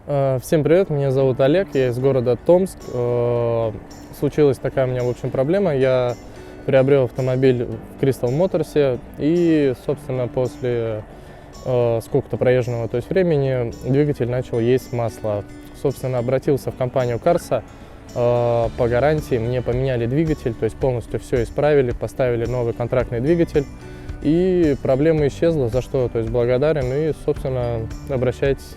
Всем привет, меня зовут Олег, я из города Томск. Случилась такая у меня, в общем, проблема. Я приобрел автомобиль в Crystal Motors и, собственно, после сколько-то проезженного, то есть времени, двигатель начал есть масло. Собственно, обратился в компанию Карса по гарантии, мне поменяли двигатель, то есть полностью все исправили, поставили новый контрактный двигатель, и проблема исчезла, за что, то есть, благодарен, и, собственно, обращайтесь.